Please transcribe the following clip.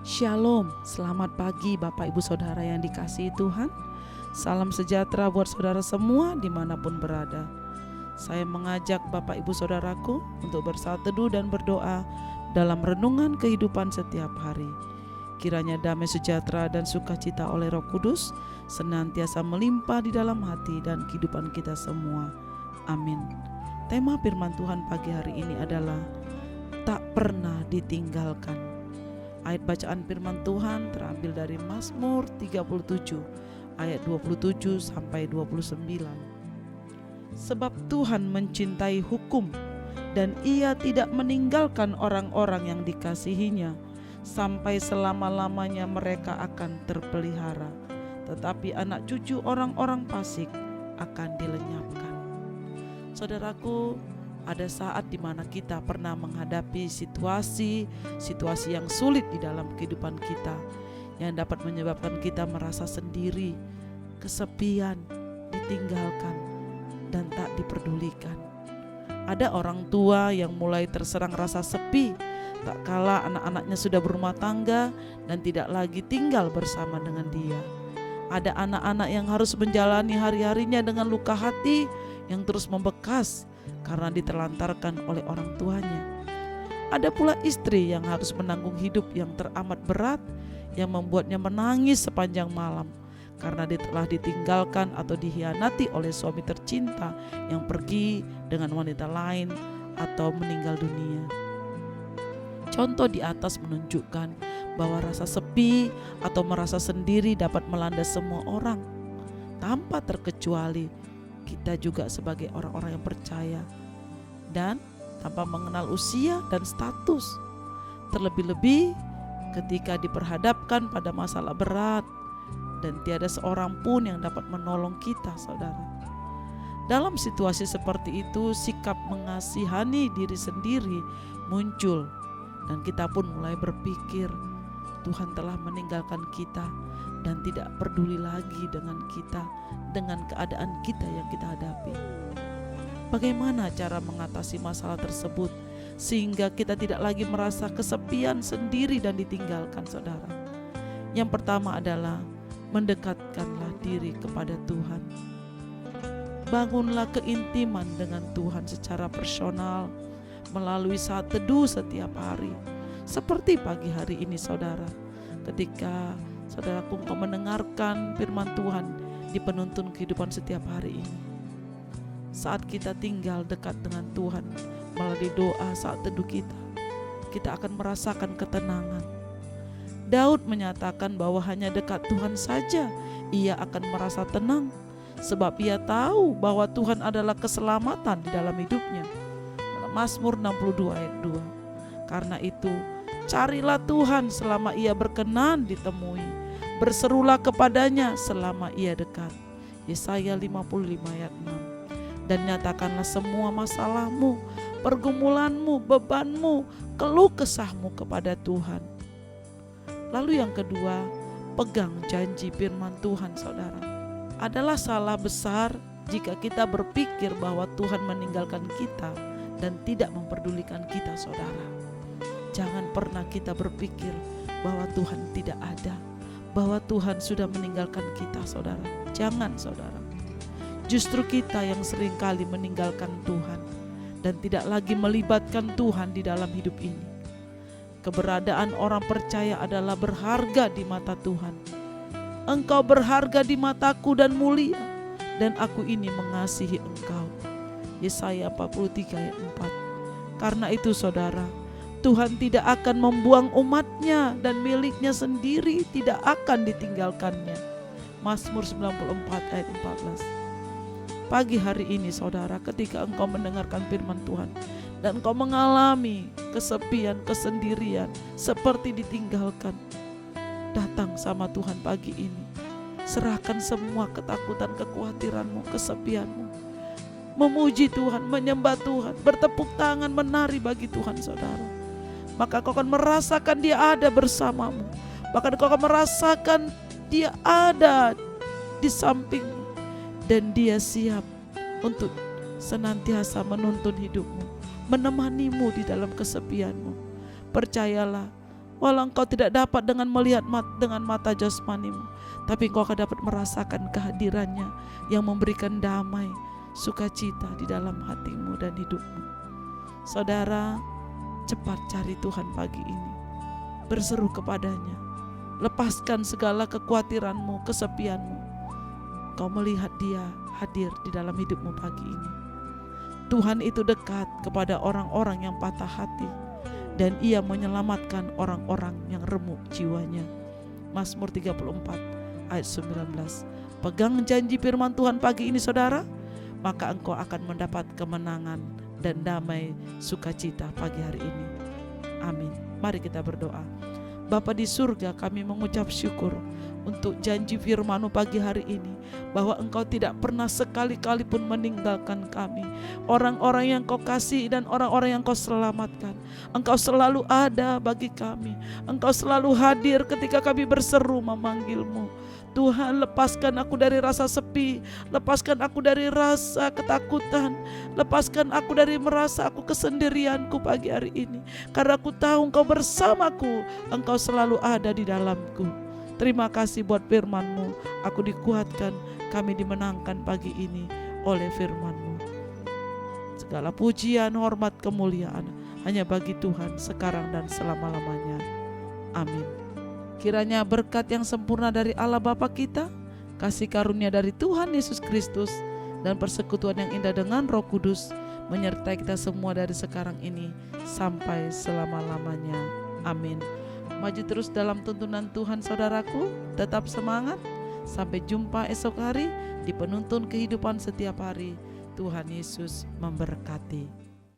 Shalom, selamat pagi Bapak Ibu Saudara yang dikasihi Tuhan. Salam sejahtera buat saudara semua dimanapun berada. Saya mengajak Bapak Ibu Saudaraku untuk bersaat teduh dan berdoa dalam renungan kehidupan setiap hari. Kiranya damai sejahtera dan sukacita oleh Roh Kudus senantiasa melimpah di dalam hati dan kehidupan kita semua. Amin. Tema firman Tuhan pagi hari ini adalah tak pernah ditinggalkan. Ayat bacaan firman Tuhan terambil dari Mazmur 37 ayat 27 sampai 29. Sebab Tuhan mencintai hukum dan Ia tidak meninggalkan orang-orang yang dikasihinya sampai selama-lamanya mereka akan terpelihara, tetapi anak cucu orang-orang fasik akan dilenyapkan. Saudaraku, ada saat di mana kita pernah menghadapi situasi yang sulit di dalam kehidupan kita, yang dapat menyebabkan kita merasa sendiri, kesepian, ditinggalkan, dan tak diperdulikan. Ada orang tua yang mulai terserang rasa sepi, tak kala anak-anaknya sudah berumah tangga dan tidak lagi tinggal bersama dengan dia. Ada anak-anak yang harus menjalani hari-harinya dengan luka hati yang terus membekas karena diterlantarkan oleh orang tuanya. Ada pula istri yang harus menanggung hidup yang teramat berat, yang membuatnya menangis sepanjang malam karena telah ditinggalkan atau dikhianati oleh suami tercinta yang pergi dengan wanita lain atau meninggal dunia. Contoh di atas menunjukkan bahwa rasa sepi atau merasa sendiri dapat melanda semua orang tanpa terkecuali kita juga sebagai orang-orang yang percaya dan tanpa mengenal usia dan status. Terlebih-lebih ketika diperhadapkan pada masalah berat dan tiada seorang pun yang dapat menolong kita, saudara. Dalam situasi seperti itu, sikap mengasihani diri sendiri muncul dan kita pun mulai berpikir Tuhan telah meninggalkan kita dan tidak peduli lagi dengan kita, dengan keadaan kita yang kita hadapi. Bagaimana cara mengatasi masalah tersebut sehingga kita tidak lagi merasa kesepian, sendiri dan ditinggalkan, saudara? Yang pertama adalah mendekatkanlah diri kepada Tuhan. Bangunlah keintiman dengan Tuhan secara personal melalui saat teduh setiap hari. Seperti pagi hari ini, saudara, ketika saudaraku engkau mendengarkan firman Tuhan di penuntun kehidupan setiap hari ini. Saat kita tinggal dekat dengan Tuhan melalui doa saat teduh kita akan merasakan ketenangan. Daud menyatakan bahwa hanya dekat Tuhan saja ia akan merasa tenang, sebab ia tahu bahwa Tuhan adalah keselamatan di dalam hidupnya. Dalam Mazmur 62 ayat 2. Karena itu, carilah Tuhan selama ia berkenan ditemui, berserulah kepadanya selama ia dekat. Yesaya 55 ayat 6. Dan nyatakanlah semua masalahmu, pergumulanmu, bebanmu, keluh kesahmu kepada Tuhan. Lalu yang kedua, pegang janji firman Tuhan, saudara. Adalah salah besar jika kita berpikir bahwa Tuhan meninggalkan kita dan tidak memperdulikan kita, saudara. Jangan pernah kita berpikir bahwa Tuhan tidak ada, bahwa Tuhan sudah meninggalkan kita, saudara. Jangan, saudara. Justru kita yang seringkali meninggalkan Tuhan dan tidak lagi melibatkan Tuhan di dalam hidup ini. Keberadaan orang percaya adalah berharga di mata Tuhan. Engkau berharga di mataku dan mulia, dan aku ini mengasihi engkau. Yesaya 43 ayat 4. Karena itu, saudara, Tuhan tidak akan membuang umatnya dan miliknya sendiri tidak akan ditinggalkannya. Mazmur 94 ayat 14. Pagi hari ini, saudara, ketika engkau mendengarkan firman Tuhan dan engkau mengalami kesepian, kesendirian, seperti ditinggalkan, datang sama Tuhan pagi ini. Serahkan semua ketakutan, kekhawatiranmu, kesepianmu. Memuji Tuhan, menyembah Tuhan, bertepuk tangan, menari bagi Tuhan, saudara. Maka kau akan merasakan Dia ada bersamamu. Bahkan kau akan merasakan Dia ada di sampingmu. Dan Dia siap untuk senantiasa menuntun hidupmu, menemanimu di dalam kesepianmu. Percayalah Walau engkau tidak dapat dengan melihat dengan mata jasmanimu, tapi engkau akan dapat merasakan kehadirannya yang memberikan damai, sukacita di dalam hatimu dan hidupmu. Saudara, cepat cari Tuhan pagi ini. Berseru kepadanya. Lepaskan segala kekhawatiranmu, kesepianmu. Kau melihat Dia hadir di dalam hidupmu pagi ini. Tuhan itu dekat kepada orang-orang yang patah hati, dan Ia menyelamatkan orang-orang yang remuk jiwanya. Mazmur 34 ayat 19. Pegang janji firman Tuhan pagi ini saudara, maka engkau akan mendapat kemenangan dan damai sukacita pagi hari ini. Amin. Mari kita berdoa. Bapa di surga, kami mengucap syukur untuk janji firman-Mu pagi hari ini, bahwa Engkau tidak pernah sekali-kali pun meninggalkan kami, orang-orang yang Kau kasih dan orang-orang yang Kau selamatkan. Engkau selalu ada bagi kami. Engkau selalu hadir ketika kami berseru memanggil-Mu. Tuhan, lepaskan aku dari rasa sepi, lepaskan aku dari rasa ketakutan, lepaskan aku dari merasa aku kesendirianku pagi hari ini. Karena aku tahu Engkau bersamaku, Engkau selalu ada di dalamku. Terima kasih buat firman-Mu. Aku dikuatkan, kami dimenangkan pagi ini oleh firman-Mu. Segala pujian, hormat, kemuliaan hanya bagi Tuhan sekarang dan selama-lamanya. Amin. Kiranya berkat yang sempurna dari Allah Bapa kita, kasih karunia dari Tuhan Yesus Kristus, dan persekutuan yang indah dengan Roh Kudus menyertai kita semua dari sekarang ini sampai selama-lamanya. Amin. Maju terus dalam tuntunan Tuhan saudaraku, tetap semangat. Sampai jumpa esok hari di penuntun kehidupan setiap hari. Tuhan Yesus memberkati.